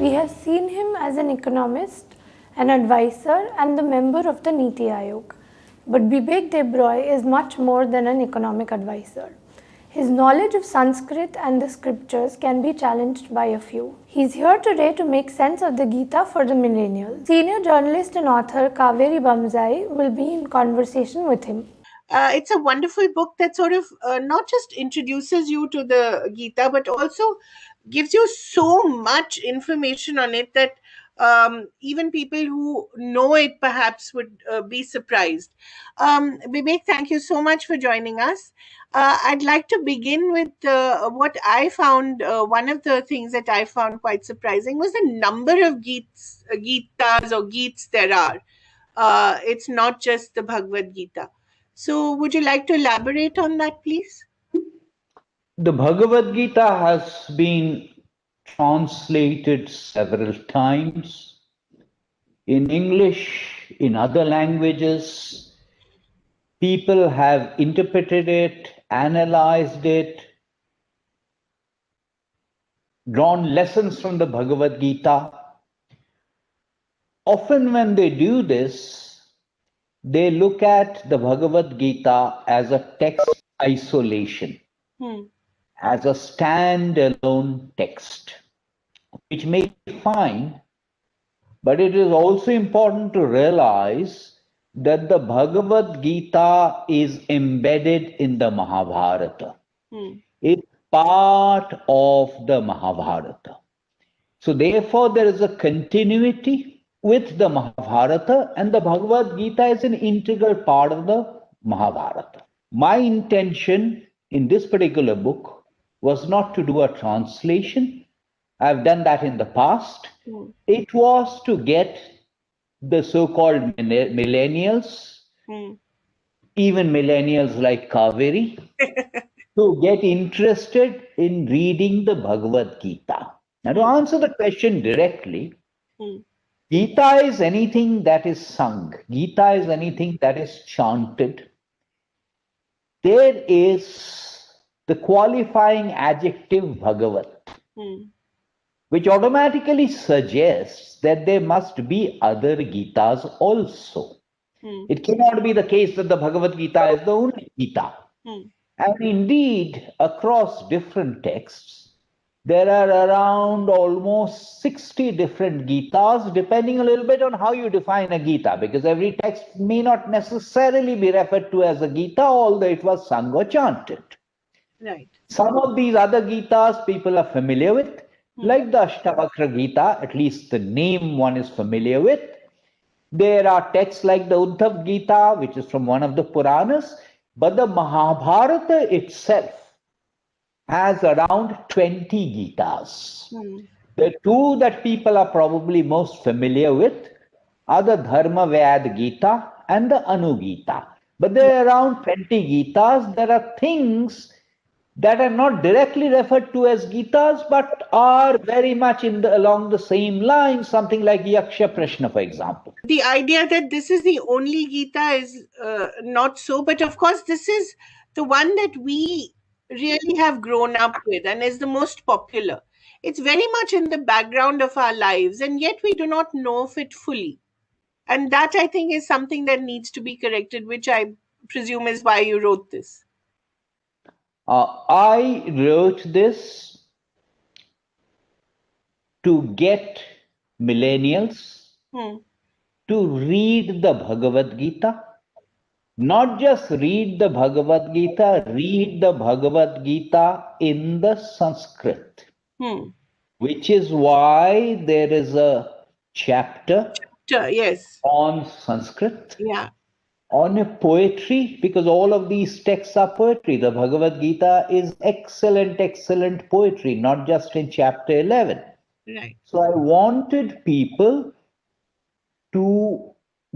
We have seen him as an economist, an advisor, and the member of the Niti Aayog. But Bibek Debroy is much more than an economic advisor. His knowledge of Sanskrit and the scriptures can be challenged by a few. He's here today to make sense of the Gita for the millennials. Senior journalist and author Kaveri Bamzai will be in conversation with him. It's a wonderful book that sort of not just introduces you to the Gita, but also gives you so much information on it that even people who know it perhaps would be surprised. Bibek, thank you so much for joining us. I'd like to begin with what I found. One of the things that I found quite surprising was the number of Gitas or Geets there are. It's not just the Bhagavad Gita. So, would you like to elaborate on that, please? The Bhagavad Gita has been translated several times in English, in other languages. People have interpreted it, analyzed it, drawn lessons from the Bhagavad Gita. Often when they do this, they look at the Bhagavad Gita as a text isolation, as a standalone text, which may be fine, but it is also important to realize that the Bhagavad Gita is embedded in the Mahabharata. It's part of the Mahabharata. So therefore there is a continuity with the Mahabharata, and the Bhagavad Gita is an integral part of the Mahabharata. My intention in this particular book was not to do a translation. I've done that in the past. It was to get the so-called millennials, even millennials like Kaveri, to get interested in reading the Bhagavad Gita. Now, to answer the question directly, Gita is anything that is sung. Gita is anything that is chanted. There is the qualifying adjective Bhagavat, which automatically suggests that there must be other Gitas also. It cannot be the case that the Bhagavad Gita is the only Gita. And indeed, across different texts, there are around almost 60 different Gitas, depending a little bit on how you define a Gita, because every text may not necessarily be referred to as a Gita, although it was sung or chanted. Right. Some of these other Gitas people are familiar with, like the Ashtavakra Gita, at least the name one is familiar with. There are texts like the Uddhav Gita, which is from one of the Puranas, but the Mahabharata itself has around 20 Gitas. The two that people are probably most familiar with are the Dharma Vyad Gita and the Anu Gita. But there are around 20 Gitas. There are things that are not directly referred to as Gitas, but are very much along the same line, something like Yaksha Prashna, for example. The idea that this is the only Gita is not so, but of course, this is the one that we really have grown up with and is the most popular. It's very much in the background of our lives, and yet we do not know of it fully. And that, I think, is something that needs to be corrected, which I presume is why you wrote this. I wrote this to get millennials to read the Bhagavad Gita. Not just read the Bhagavad Gita, read the Bhagavad Gita in the Sanskrit. Which is why there is a chapter yes, on Sanskrit. Yeah. On a poetry, because all of these texts are poetry. The Bhagavad Gita is excellent, excellent poetry, not just in chapter 11. Right. So I wanted people to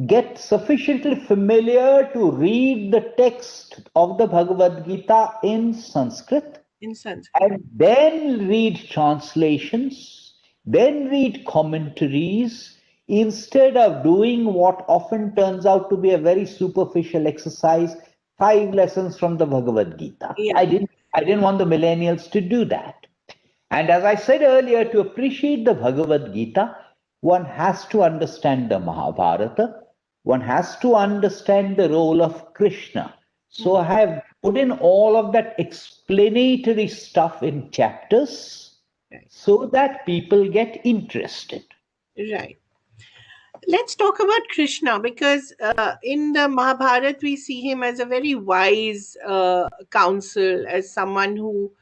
get sufficiently familiar to read the text of the Bhagavad Gita in Sanskrit. And then read translations, then read commentaries, instead of doing what often turns out to be a very superficial exercise, 5 lessons from the Bhagavad Gita. Yeah. I didn't want the millennials to do that. And as I said earlier, to appreciate the Bhagavad Gita, one has to understand the Mahabharata, one has to understand the role of Krishna. So I have put in all of that explanatory stuff in chapters Right. so that people get interested. Right. Let's talk about Krishna, because in the Mahabharata we see him as a very wise counsel, as someone who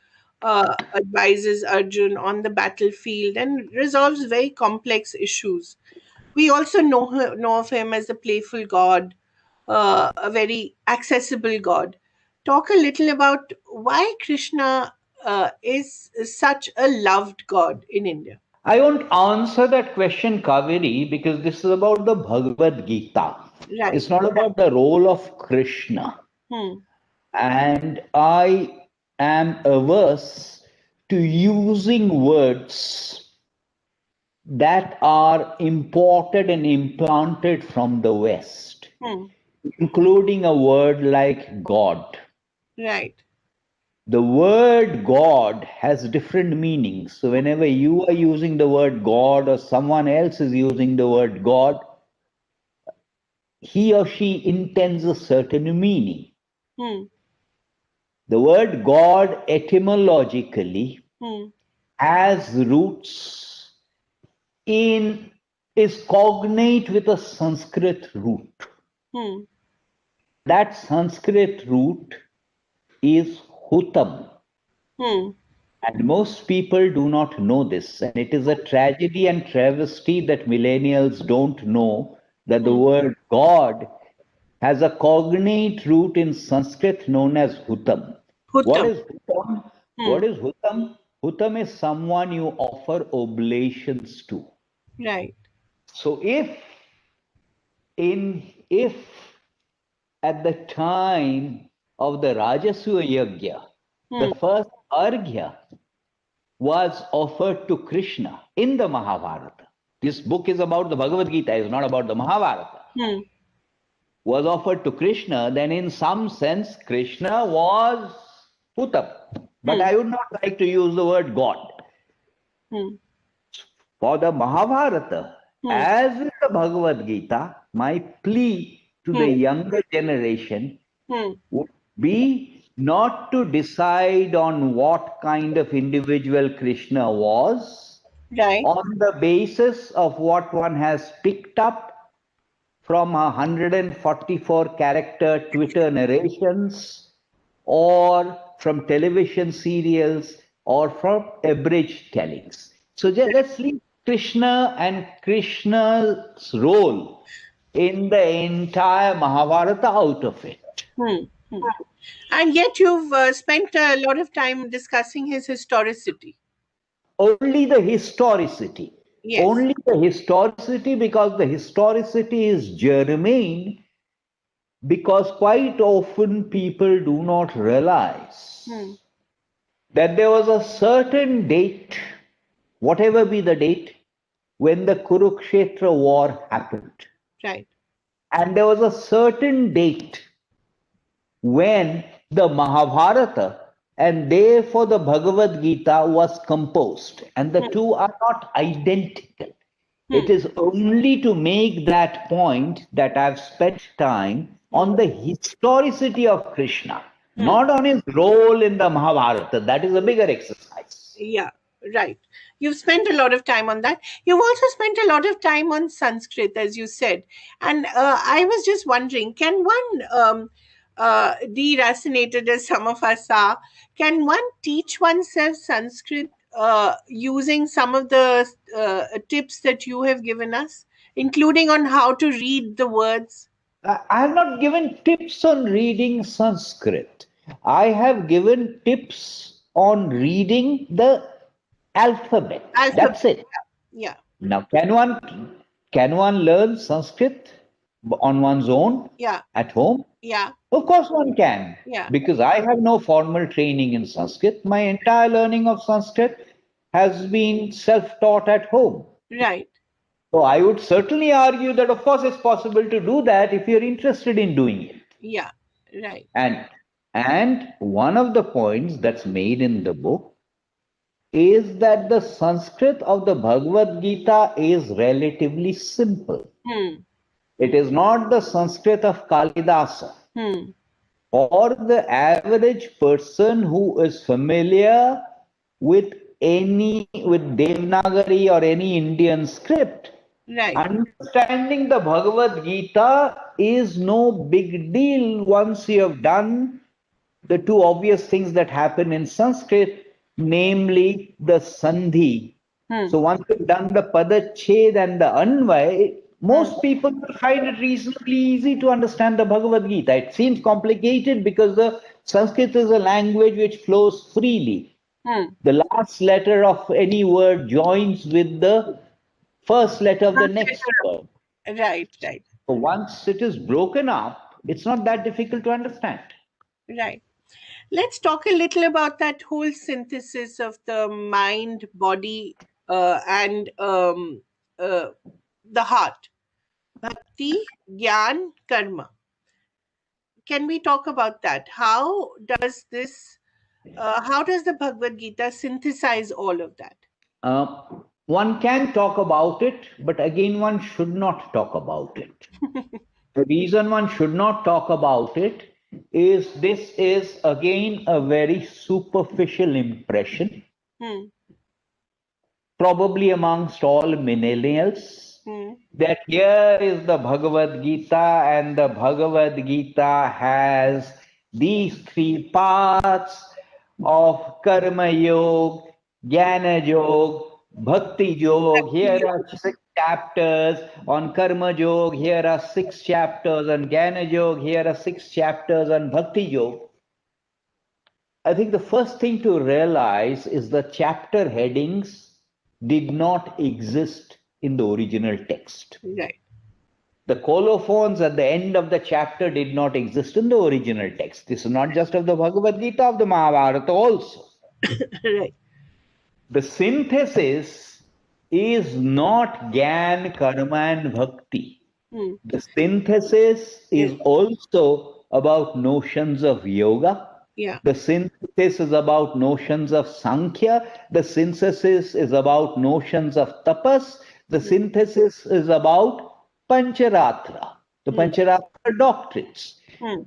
advises Arjun on the battlefield and resolves very complex issues. We also know of him as a playful god, a very accessible god. Talk a little about why Krishna is such a loved god in India. I won't answer that question, Kaveri, because this is about the Bhagavad Gita. Right. It's not about the role of Krishna. Hmm. And I am averse to using words that are imported and implanted from the West, Hmm. including a word like God. Right. The word God has different meanings. So whenever you are using the word God or someone else is using the word God, he or she intends a certain meaning. Hmm. The word God etymologically Hmm. has roots in, is cognate with a Sanskrit root. Hmm. That Sanskrit root is Hutam. Hmm. And most people do not know this. And it is a tragedy and travesty that millennials don't know that the Hmm. word God has a cognate root in Sanskrit known as Hutam. What Huttam. is Hutam? Hmm. What is Hutam? Hutam is someone you offer oblations to. Right. So if at the time of the Rajasuya Yajna, the Hmm. first Arghya was offered to Krishna in the Mahabharata. This book is about the Bhagavad Gita, it's not about the Mahabharata. Hmm. Was offered to Krishna, then in some sense, Krishna was Hutam. But Hmm. I would not like to use the word God. Hmm. For the Mahabharata, Hmm. as with the Bhagavad Gita, my plea to the Hmm. younger generation Hmm. would be not to decide on what kind of individual Krishna was Right. on the basis of what one has picked up from 144 character Twitter narrations or from television serials or from abridged tellings. So let's leave Krishna and Krishna's role in the entire Mahabharata out of it. Hmm. Hmm. And yet you've spent a lot of time discussing his historicity. Only the historicity. Yes. Only the historicity, because the historicity is germane, because quite often people do not Hmm. realize that there was a certain date, whatever be the date, when the Kurukshetra war happened. Right. And there was a certain date when the Mahabharata and therefore the Bhagavad Gita was composed. And the Hmm. two are not identical. Hmm. It is only to make that point that I've spent time Hmm. on the historicity of Krishna, Hmm. not on his role in the Mahabharata. That is a bigger exercise. Yeah, right. You've spent a lot of time on that. You've also spent a lot of time on Sanskrit, as you said. And I was just wondering, can one, deracinated as some of us are, can one teach oneself Sanskrit using some of the tips that you have given us, including on how to read the words? I have not given tips on reading Sanskrit. I have given tips on reading the alphabet. Alphabet. That's it. Yeah, Now, can one learn Sanskrit on one's own yeah, at home? yeah, Of course, one can, yeah. because I have no formal training in Sanskrit. My entire learning of Sanskrit has been self-taught at home. Right. So I would certainly argue that, of course, it's possible to do that if you're interested in doing it. Yeah, right. And one of the points that's made in the book is that the Sanskrit of the Bhagavad Gita is relatively simple. It is not the Sanskrit of Kalidasa. For the average person who is familiar with Devanagari or any Indian script, Right. understanding the Bhagavad Gita is no big deal once you have done the two obvious things that happen in Sanskrit, namely the Sandhi. So once you've done the Padached and the Anvay, most people will find it reasonably easy to understand the Bhagavad Gita. It seems complicated because the Sanskrit is a language which flows freely. The last letter of any word joins with the first letter of the next word. Right, right, So once it is broken up, it's not that difficult to understand. right. Let's talk a little about that whole synthesis of the mind, body, and the heart. Bhakti, Gyan, Karma. Can we talk about that? How does the Bhagavad Gita synthesize all of that? One can talk about it, but again, one should not talk about it. The reason one should not talk about it is this is again a very superficial impression, probably amongst all millennials, that here is the Bhagavad Gita, and the Bhagavad Gita has these three parts of Karma Yoga, Jnana Yoga, Bhakti Yoga. Here are 6 chapters on Karma Yoga, here are 6 chapters on Jnana Yoga, here are 6 chapters on Bhakti Yoga. I think the first thing to realize is the chapter headings did not exist in the original text. Right. The colophons at the end of the chapter did not exist in the original text. This is not just of the Bhagavad Gita, of the Mahabharata also. Right. The synthesis is not Gyan, Karma, and Bhakti. The synthesis is also about notions of yoga. Yeah. The synthesis is about notions of Sankhya. The synthesis is about notions of tapas. The synthesis is about Pancharatra, the Pancharatra doctrines.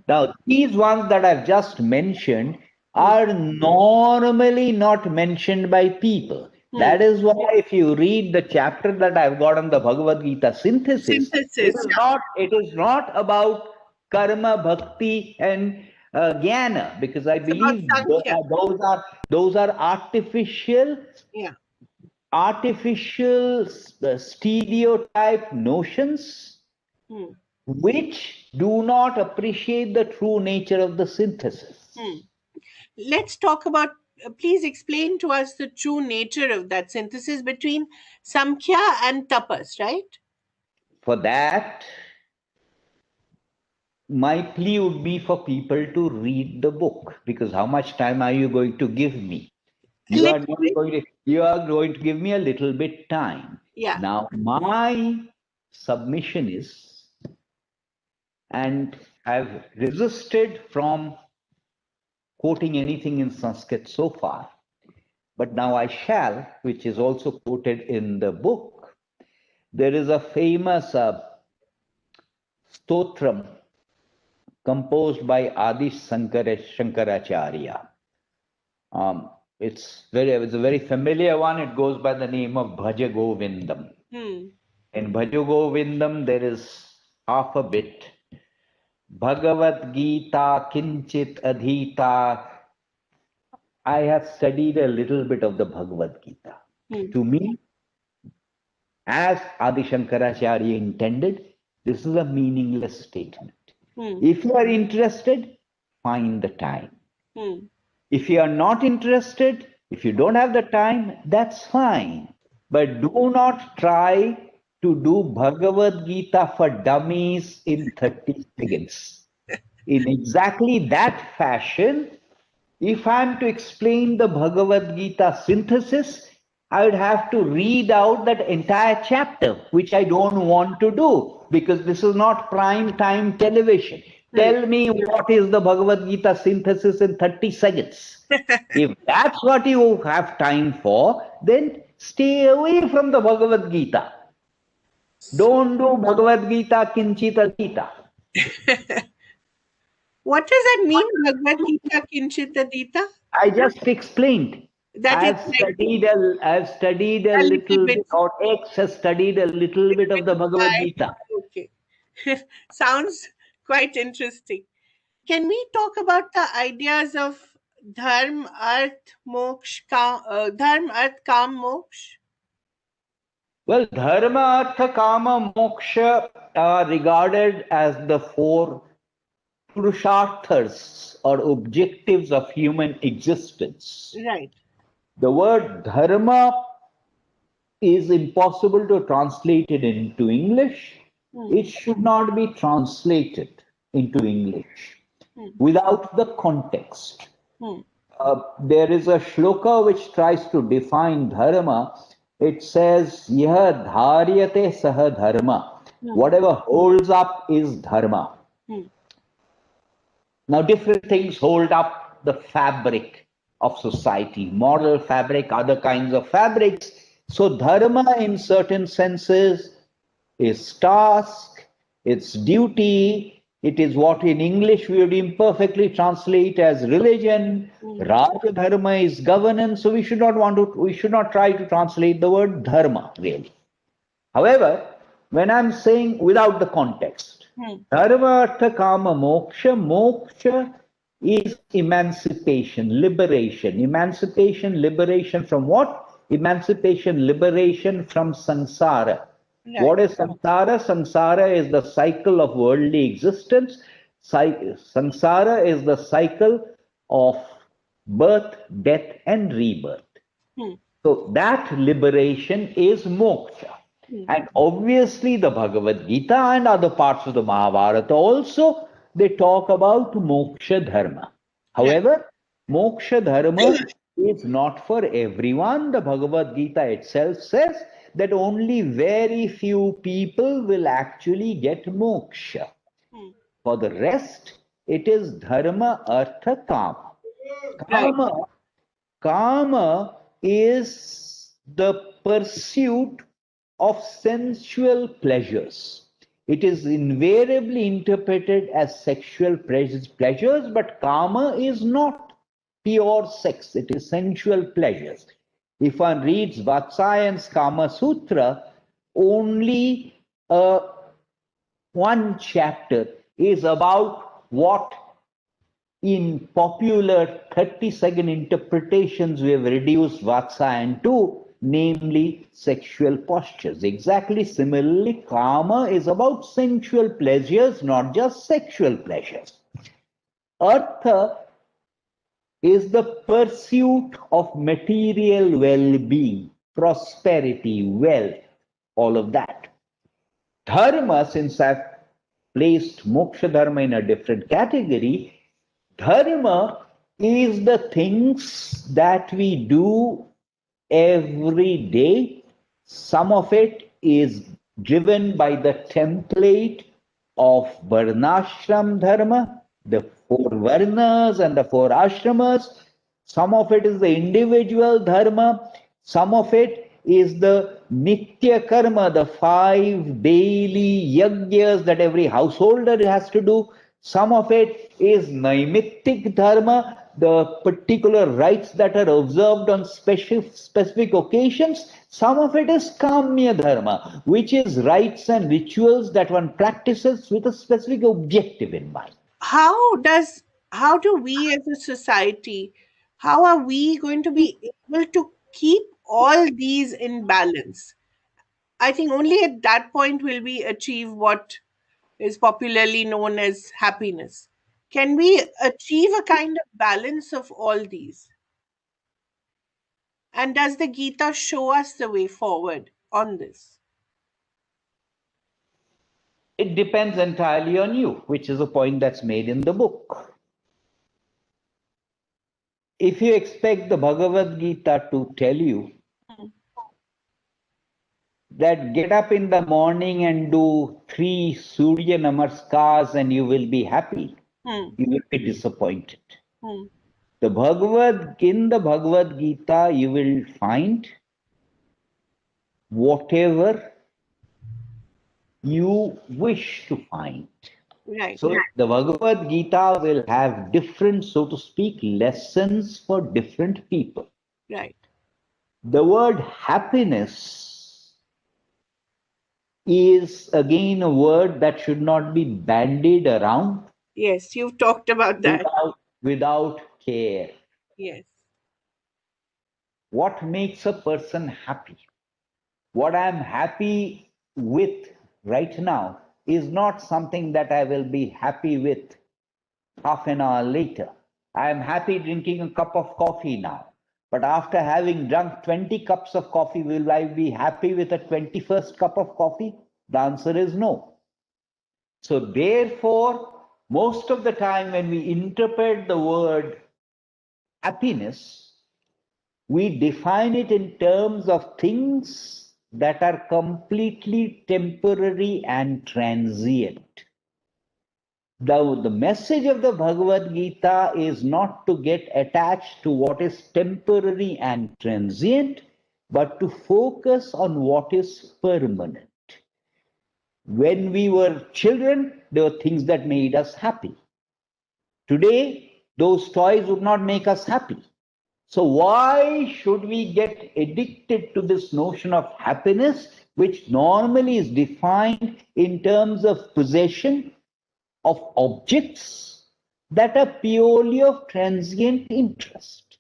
Now, these ones that I've just mentioned are normally not mentioned by people. That is why if you read the chapter that I've got on the Bhagavad Gita synthesis, Synthesis, it is not about karma, bhakti, and jnana, because I It's about believe Sankhya. those are artificial Yeah. Stereotype notions which do not appreciate the true nature of the synthesis. Let's talk about, please explain to us the true nature of that synthesis between Samkhya and Tapas, right? For that, my plea would be for people to read the book, because how much time are you going to give me? You are going to give me a little bit time. Yeah. Now, my submission is, and I've resisted from quoting anything in Sanskrit so far, but now I shall, which is also quoted in the book. There is a famous stotram composed by Adi Shankaracharya. It's a very familiar one. It goes by the name of Bhaja Govindam. In Bhaja Govindam, there is half a bit. Bhagavad Gita Kinchit Adhita. I have studied a little bit of the Bhagavad Gita. To me, as Adi Shankaracharya intended, this is a meaningless statement. If you are interested, find the time. If you are not interested, if you don't have the time, that's fine. But do not try to do Bhagavad Gita for dummies in 30 seconds. In exactly that fashion, if I am to explain the Bhagavad Gita synthesis, I would have to read out that entire chapter, which I don't want to do, because this is not prime time television. Tell me what is the Bhagavad Gita synthesis in 30 seconds. If that's what you have time for, then stay away from the Bhagavad Gita. Don't do Bhagavad Gita Kinchita Gita. What does that mean, Bhagavad Gita Kinchita Dita? I just explained. That is like I've studied a a little little bit. bit, or X has studied a little bit of the Bhagavad Gita. Okay. Sounds quite interesting. Can we talk about the ideas of dharma, arth, moksha, dharma, arth, kam, moksha? Well, dharma, artha, kama, moksha are regarded as the four purusharthas or objectives of human existence. Right. The word dharma is impossible to translate it into English. It should not be translated into English without the context. There is a shloka which tries to define dharma. It says, Yah dharyate saha dharma. Whatever holds up is dharma. Now, different things hold up the fabric of society, moral fabric, other kinds of fabrics. So, dharma, in certain senses, is task, it's duty, it is what in English we would imperfectly translate as religion. Raja dharma is governance, so we should not try to translate the word dharma really. However, when I'm saying without the context, dharma, artha, kama, moksha, moksha is emancipation, liberation. Emancipation, liberation from what? Emancipation, liberation from samsara. Right. What is samsara? Samsara is the cycle of worldly existence. Samsara is the cycle of birth, death, and rebirth. So that liberation is moksha. And obviously, the Bhagavad Gita and other parts of the Mahabharata also, they talk about moksha dharma. However, moksha dharma is not for everyone. The Bhagavad Gita itself says that only very few people will actually get moksha. For the rest, it is dharma, artha, kama. Kama, kama is the pursuit of sensual pleasures. It is invariably interpreted as sexual pleasures, but kama is not pure sex, it is sensual pleasures. If one reads Vatsyayan's Kama Sutra, only one chapter is about what in popular 30-second interpretations we have reduced Vatsayan to, namely sexual postures. Exactly similarly, Kama is about sensual pleasures, not just sexual pleasures. Artha is the pursuit of material well-being, prosperity, wealth, all of that. Dharma, since I've placed moksha dharma in a different category, dharma is the things that we do every day. Some of it is driven by the template of varnashram dharma, the four varnas and the four ashramas. Some of it is the individual dharma. Some of it is the nitya karma, the 5 daily yajnas that every householder has to do. Some of it is naimittic dharma, the particular rites that are observed on specific occasions. Some of it is kamya dharma, which is rites and rituals that one practices with a specific objective in mind. How do we as a society, how are we going to be able to keep all these in balance? I think only at that point will we achieve what is popularly known as happiness. Can we achieve a kind of balance of all these? And does the Gita show us the way forward on this? It depends entirely on you, which is a point that's made in the book. If you expect the Bhagavad Gita to tell you that get up in the morning and do 3 Surya Namaskars and you will be happy. You will be disappointed. In the Bhagavad Gita, you will find whatever you wish to find. Right. So the Bhagavad Gita will have different, so to speak, lessons for different people. Right. The word happiness is again a word that should not be bandied around. Yes, you've talked about that. Without care. Yes. What makes a person happy? What I'm happy with right now is not something that I will be happy with half an hour later. I am happy drinking a cup of coffee now. But after having drunk 20 cups of coffee, will I be happy with a 21st cup of coffee? The answer is no. So therefore, most of the time when we interpret the word happiness, we define it in terms of things that are completely temporary and transient. The message of the Bhagavad Gita is not to get attached to what is temporary and transient, but to focus on what is permanent. When we were children, there were things that made us happy. Today, those toys would not make us happy. So why should we get addicted to this notion of happiness, which normally is defined in terms of possession of objects that are purely of transient interest?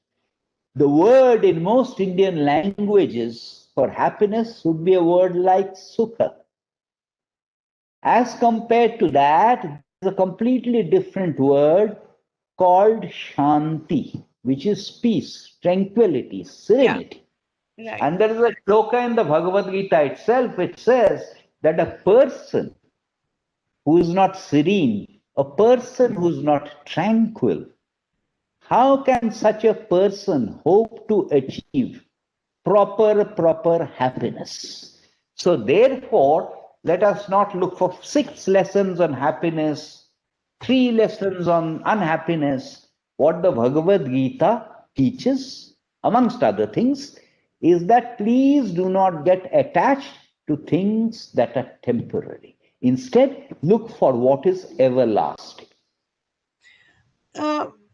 The word in most Indian languages for happiness would be a word like sukha. As compared to that, there's a completely different word called shanti, which is peace, tranquility, serenity. Yeah. Right. And there is a shloka in the Bhagavad Gita itself which says that a person who is not serene, a person who is not tranquil, how can such a person hope to achieve proper happiness? So therefore, let us not look for 6 lessons on happiness, 3 lessons on unhappiness. What the Bhagavad Gita teaches, amongst other things, is that please do not get attached to things that are temporary. Instead, look for what is everlasting.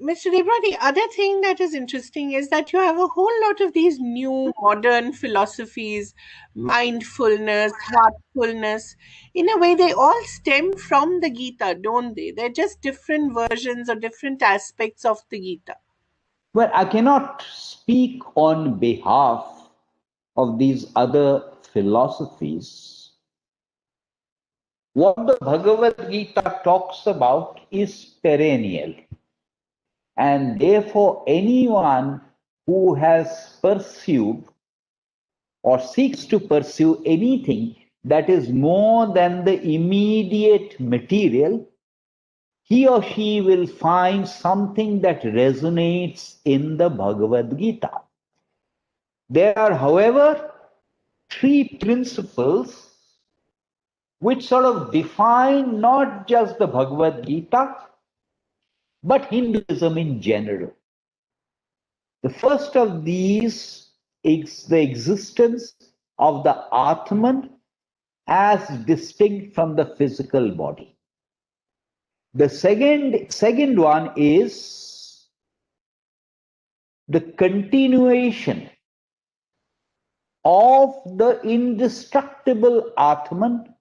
Mr. Debroy, the other thing that is interesting is that you have a whole lot of these new modern philosophies, mindfulness, heartfulness. In a way, they all stem from the Gita, don't they? They're just different versions or different aspects of the Gita. Well, I cannot speak on behalf of these other philosophies. What the Bhagavad Gita talks about is perennial. And therefore, anyone who has pursued or seeks to pursue anything that is more than the immediate material, he or she will find something that resonates in the Bhagavad Gita. There are, however, 3 principles which sort of define not just the Bhagavad Gita, but Hinduism in general. The first of these is the existence of the Atman as distinct from the physical body. The second one is the continuation of the indestructible Atman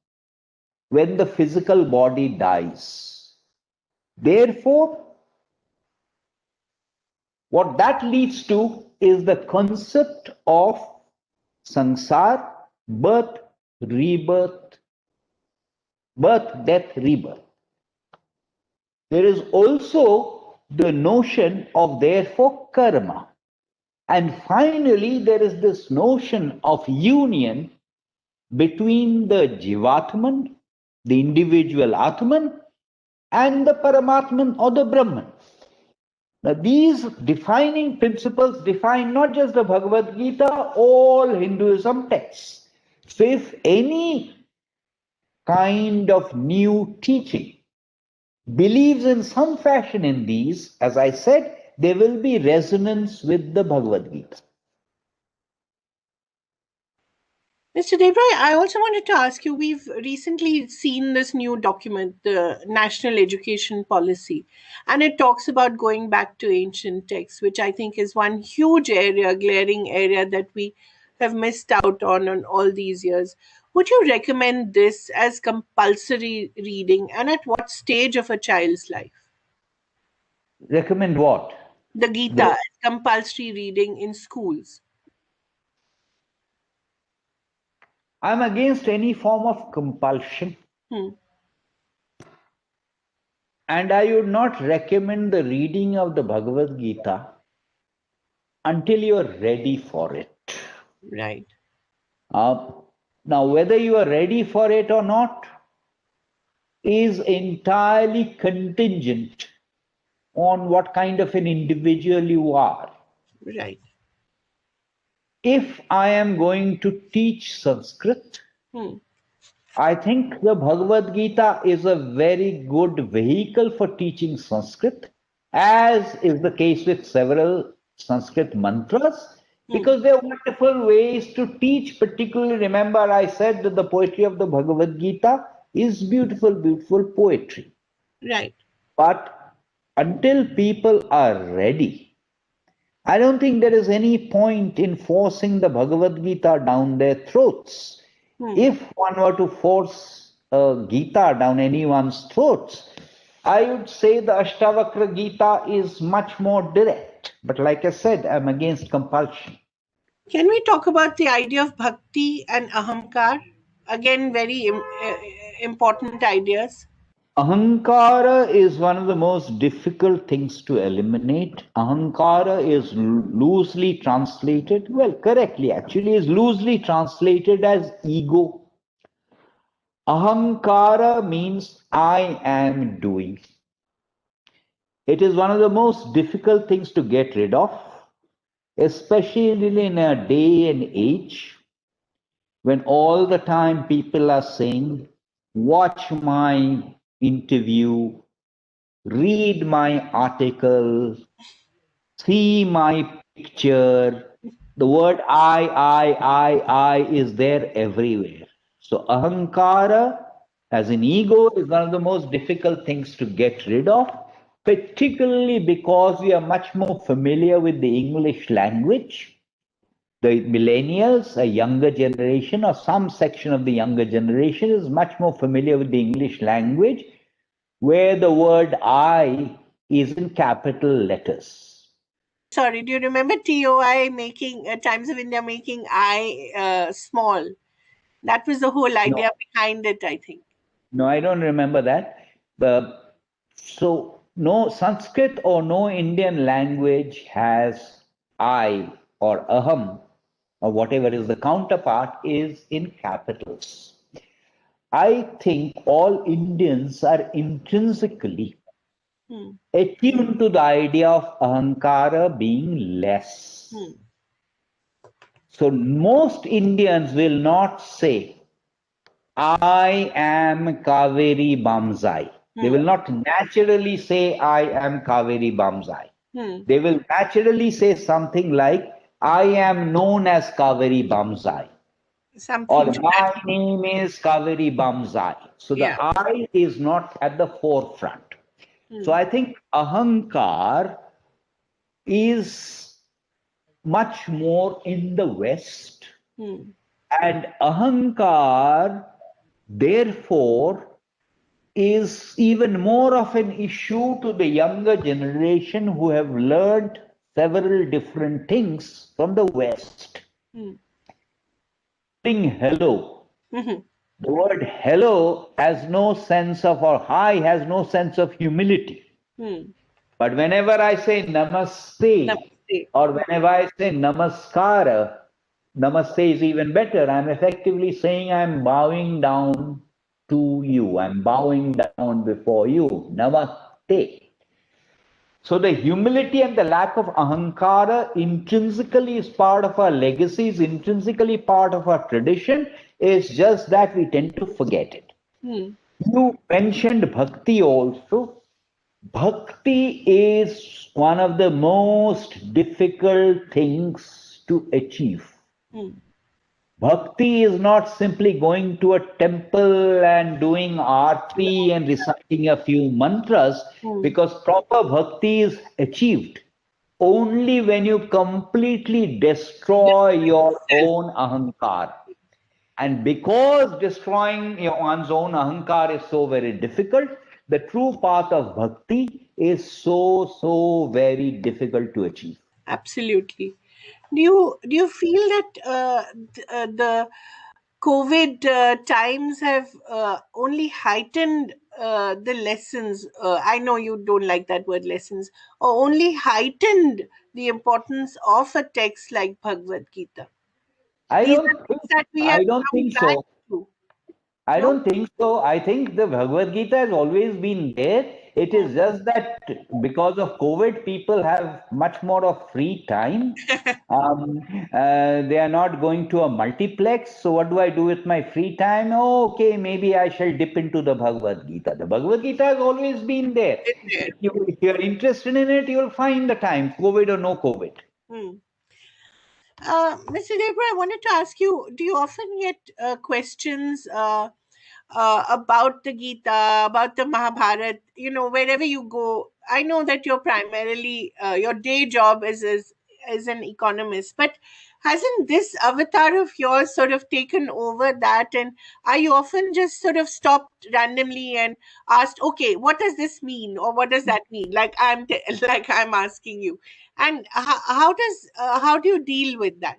when the physical body dies. Therefore, what that leads to is the concept of samsara, birth, rebirth, birth, death, rebirth. There is also the notion of, therefore, karma. And finally, there is this notion of union between the Jivatman, the individual Atman, and the Paramatman or the Brahman. Now, these defining principles define not just the Bhagavad Gita, all Hinduism texts. So if any kind of new teaching believes in some fashion in these, as I said, there will be resonance with the Bhagavad Gita. Mr. Debroy, I also wanted to ask you, we've recently seen this new document, the National Education Policy, and it talks about going back to ancient texts, which I think is one huge area, glaring area that we have missed out on all these years. Would you recommend this as compulsory reading, and at what stage of a child's life? Recommend what? The Gita The, as compulsory reading in schools. I'm against any form of compulsion, Hmm. and I would not recommend the reading of the Bhagavad Gita until you are ready for it. Right. Uh, Now, whether you are ready for it or not is entirely contingent on what kind of an individual you are. Right. If I am going to teach Sanskrit, Hmm. I think the Bhagavad Gita is a very good vehicle for teaching Sanskrit, as is the case with several Sanskrit mantras, Hmm. because they are wonderful ways to teach. Particularly, remember, I said that the poetry of the Bhagavad Gita is beautiful, beautiful poetry. Right. But until people are ready, I don't think there is any point in forcing the Bhagavad Gita down their throats. Hmm. If one were to force a Gita down anyone's throats, I would say the Ashtavakra Gita is much more direct. But like I said, I'm against compulsion. Can we talk about the idea of bhakti and ahamkar? Again, very important ideas. Ahankara is one of the most difficult things to eliminate. Ahankara is loosely translated, well, correctly actually, is loosely translated as ego. Ahankara means I am doing. It is one of the most difficult things to get rid of, especially in a day and age when all the time people are saying, watch my interview, read my article, see my picture. The word I is there everywhere. So ahankara as an ego is one of the most difficult things to get rid of, particularly because we are much more familiar with the English language. The millennials, a younger generation, or some section of the younger generation, is much more familiar with the English language, where the word I is in capital letters. Sorry, do you remember TOI making, Times of India making I small? That was the whole No, idea behind it, I think. no, I don't remember that. So, no Sanskrit or no Indian language has I or aham or whatever is the counterpart is in capitals. I think all Indians are intrinsically Hmm. attuned to the idea of ahankara being less. Hmm. So most Indians will not say, I am Kaveri Bamzai. They Hmm. will not naturally say, I am Kaveri Bamzai. Hmm. They will naturally say something like, I am known as Kaveri Bamzai, or Something to that. my name is Kaveri Bamzai. So the Yeah. I is not at the forefront. So Hmm. I think Ahankar is much more in the West, Hmm. and Ahankar, therefore, is even more of an issue to the younger generation who have learned several different things from the West. Hmm. Hello. Hmm. The word hello has no sense of, or hi has no sense of humility. Hmm. But whenever I say namaste, Namaste. or whenever I say namaskara, namaste is even better. I'm effectively saying I'm bowing down to you. I'm bowing down before you. Namaste. So the humility and the lack of ahankara intrinsically is part of our legacy, is intrinsically part of our tradition, It's just that we tend to forget it. You mentioned bhakti also. Bhakti is one of the most difficult things to achieve. Bhakti is not simply going to a temple and doing arti and reciting a few mantras, because proper bhakti is achieved only when you completely destroy your own ahankar. And because destroying one's own ahankar is so very difficult, the true path of bhakti is so very difficult to achieve. Absolutely. Do you feel that the COVID times have only heightened the lessons? I know you don't like that word lessons, or only heightened the importance of a text like Bhagavad Gita. I These are don't think things that we have I don't come think back so. to. I No? don't think so. I think the Bhagavad Gita has always been there. It is just that because of COVID, people have much more of free time. They are not going to a multiplex. So, what do I do with my free time? Oh, okay, maybe I shall dip into the Bhagavad Gita. The Bhagavad Gita has always been there. It's there. If you're interested in it, you'll find the time, COVID or no COVID. Hmm. Mr. Debroy, I wanted to ask you, do you often get questions about the Gita, about the Mahabharata, wherever you go? I know that you're primarily, your day job is an economist, but hasn't this avatar of yours sort of taken over that? And are you often just sort of stopped randomly and asked, okay, what does this mean? Or what does that mean? Like like I'm asking you. And how do you deal with that?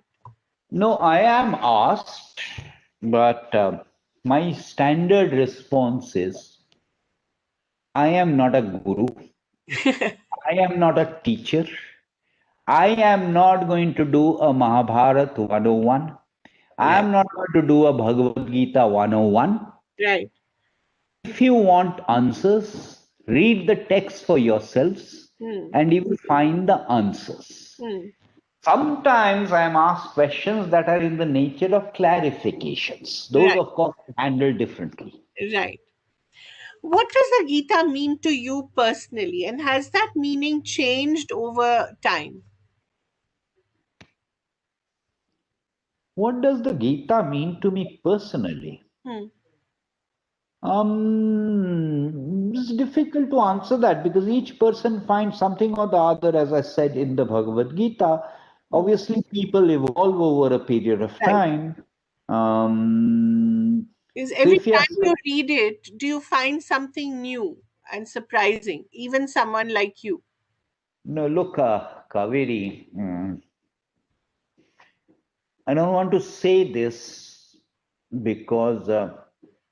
No, I am asked, but my standard response is I am not a guru. I am not a teacher. I am not going to do a Mahabharata 101. I Right, am not going to do a Bhagavad Gita 101. right. If you want answers, read the text for yourselves Hmm. and you will find the answers. Hmm. Sometimes I am asked questions that are in the nature of clarifications. Those, Right, of course, handled differently. right. What does the Gita mean to you personally, and has that meaning changed over time? What does the Gita mean to me personally? Hmm. It's difficult to answer that because each person finds something or the other, as I said in the Bhagavad Gita. Hmm. Obviously, people evolve over a period of Right. time. Um, Is so every if you are time you read it, do you find something new and surprising, even someone like you? no, look, Kaveri, I don't want to say this because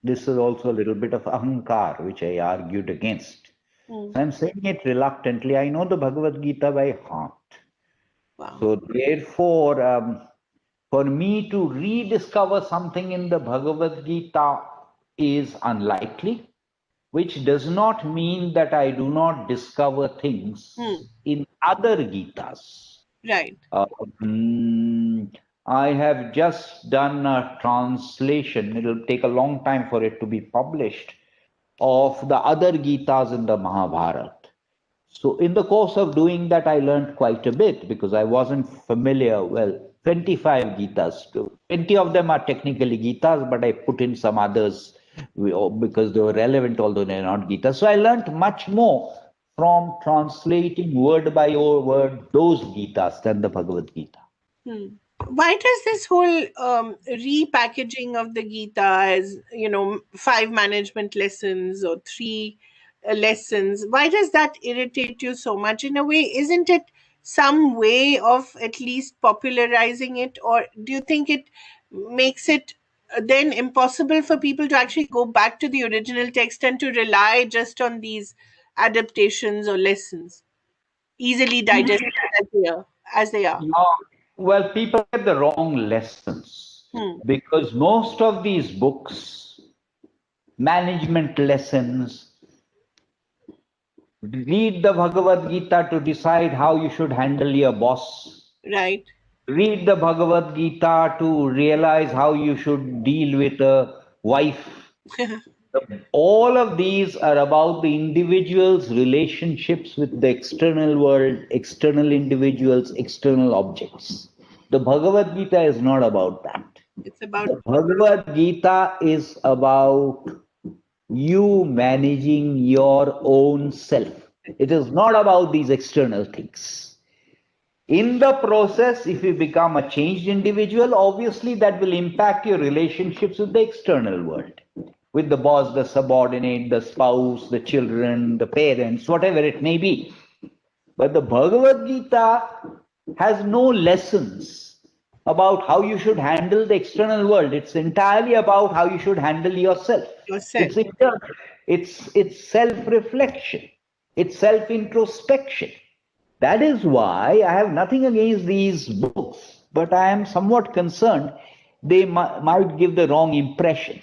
this is also a little bit of ahankar, which I argued against. Hmm. So I'm saying it reluctantly. I know the Bhagavad Gita by heart. Wow. So therefore, for me to rediscover something in the Bhagavad Gita is unlikely, which does not mean that I do not discover Hmm. things in other Gitas. Right. Um, I have just done a translation. It'll take a long time for it to be published of the other Gitas in the Mahabharata. So, in the course of doing that, I learned quite a bit because I wasn't familiar. Well, 25 Gitas, 20 of them are technically Gitas, but I put in some others because they were relevant, although they're not Gitas. So, I learned much more from translating word by word those Gitas than the Bhagavad Gita. Hmm. Why does this whole repackaging of the Gita as, five management lessons or three lessons, why does that irritate you so much? In a way, isn't it some way of at least popularizing it, or do you think it makes it then impossible for people to actually go back to the original text and to rely just on these adaptations or lessons, easily digested as they are? Well, people get the wrong lessons Hmm. because most of these books, management lessons, read the Bhagavad Gita to decide how you should handle your boss. Right. read the Bhagavad Gita to realize how you should deal with a wife. All of these are about the individual's relationships with the external world, external individuals, external objects. The Bhagavad Gita is not about that. It's about The Bhagavad Gita is about you managing your own self. It is not about these external things. In the process, if you become a changed individual, obviously that will impact your relationships with the external world, with the boss, the subordinate, the spouse, the children, the parents, whatever it may be. But the Bhagavad Gita has no lessons about how you should handle the external world. It's entirely about how you should handle yourself. yourself. It's internal. It's self-reflection. It's self-introspection. That is why I have nothing against these books, but I am somewhat concerned they might give the wrong impression.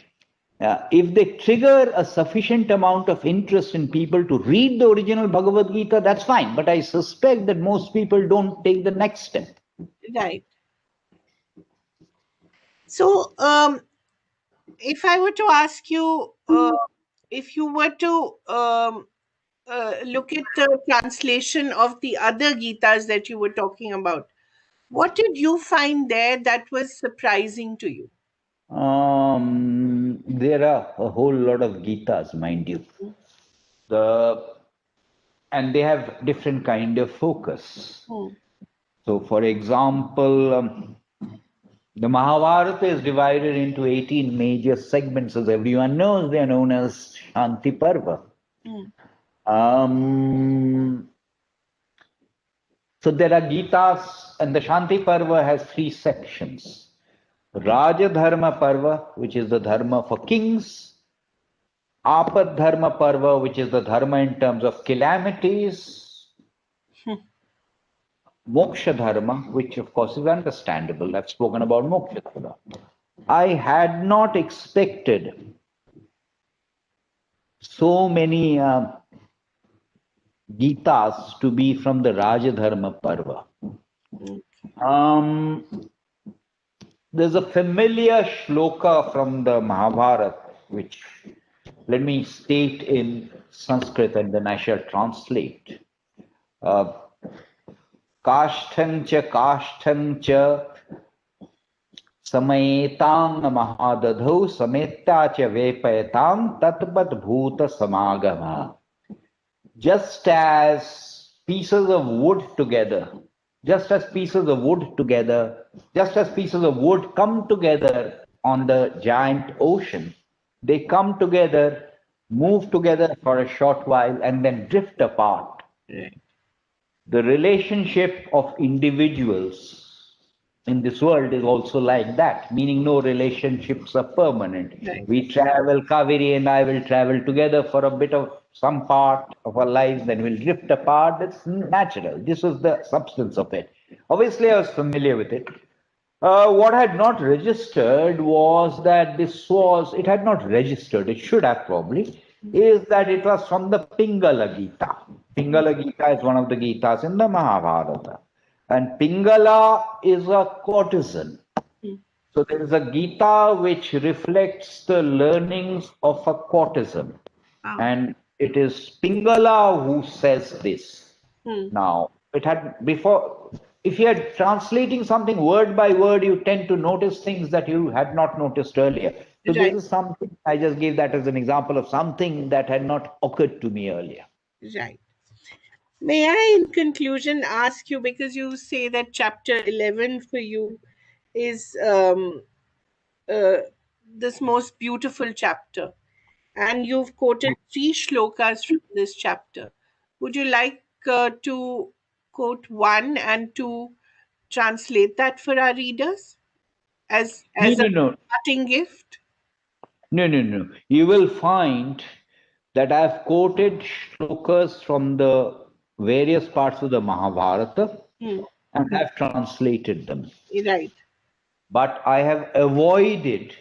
If they trigger a sufficient amount of interest in people to read the original Bhagavad Gita, that's fine. But I suspect that most people don't take the next step. Right. So, if I were to ask you, if you were to look at the translation of the other Gitas that you were talking about, what did you find there that was surprising to you? There are a whole lot of Gitas, mind you. And they have different kind of focus. So, for example, the Mahabharata is divided into 18 major segments, as everyone knows. They are known as Shanti Parva. So there are Gitas, and the Shanti Parva has 3 sections. Raja Dharma Parva, which is the dharma for kings. Apad Dharma Parva, which is the dharma in terms of calamities. Moksha Dharma, which of course is understandable. I've spoken about Moksha Dharma. I had not expected so many Gitas to be from the Raja Dharma Parva. There's a familiar shloka from the Mahabharata, which let me state in Sanskrit and then I shall translate. Kashtancha Samayetang Mahadadho Sametya Vepayatang Tatpat Bhuta Samagama. Just as pieces of wood together, just as pieces of wood come together on the giant ocean, they come together, move together for a short while, and then drift apart. The relationship of individuals in this world is also like that, meaning no relationships are permanent. We travel, Kaveri and I will travel together for a bit of some part of our lives, then we'll drift apart. That's natural. This was the substance of it. Obviously, I was familiar with it. What had not registered was that it had not registered, it should have probably, is that it was from the Pingala Gita. Pingala Gita is one of the Gitas in the Mahabharata. And Pingala is a courtesan. So there is a Gita which reflects the learnings of a courtesan. And it is Pingala who says this. Now, it had before, if you are translating something word by word, you tend to notice things that you had not noticed earlier. So this is something, I just gave that as an example of something that had not occurred to me earlier. Right. May I, in conclusion, ask you, because you say that chapter 11 for you is this most beautiful chapter, and you've quoted 3 shlokas from this chapter. Would you like to quote one and to translate that for our readers as a parting gift? No. You will find that I've quoted shlokas from the various parts of the Mahabharata and have translated them. Right. But I have avoided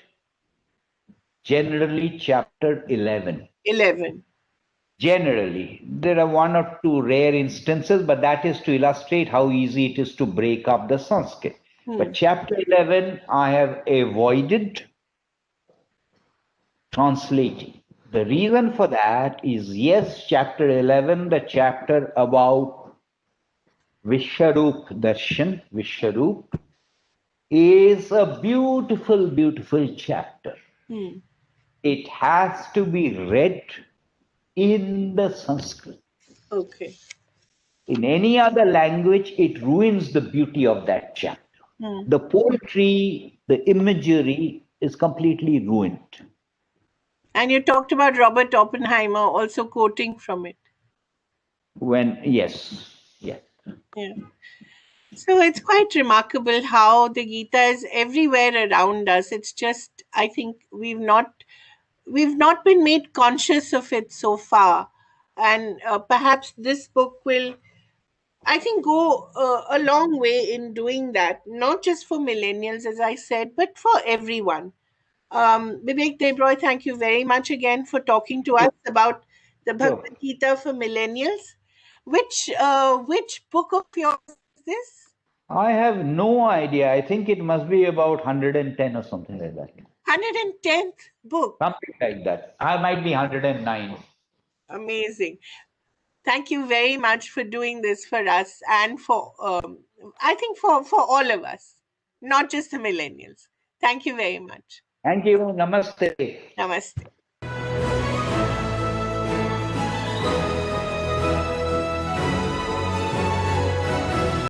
generally chapter 11. 11. Generally, there are 1 or 2 rare instances, but that is to illustrate how easy it is to break up the Sanskrit. But chapter 11, I have avoided translating. The reason for that is, yes, chapter 11, the chapter about Vishwarup Darshan, Vishwarup, is a beautiful, beautiful chapter. It has to be read in the Sanskrit. Okay. In any other language, it ruins the beauty of that chapter. The poetry, the imagery is completely ruined. And you talked about Robert Oppenheimer also quoting from it. Yes. Yeah. So it's quite remarkable how the Gita is everywhere around us. It's just, I think we've not been made conscious of it so far, and perhaps this book will, I think, go a long way in doing that, not just for millennials, as I said, but for everyone. Bibek, Debroy, thank you very much again for talking to us about the Sure. Bhagavad Gita for millennials. Which book of yours is this? I have no idea. I think it must be about 110 or something like that. 110th book. Something like that. I might be 109. Amazing. Thank you very much for doing this for us and for, I think, for all of us, not just the millennials. Thank you very much. Thank you. Namaste. Namaste.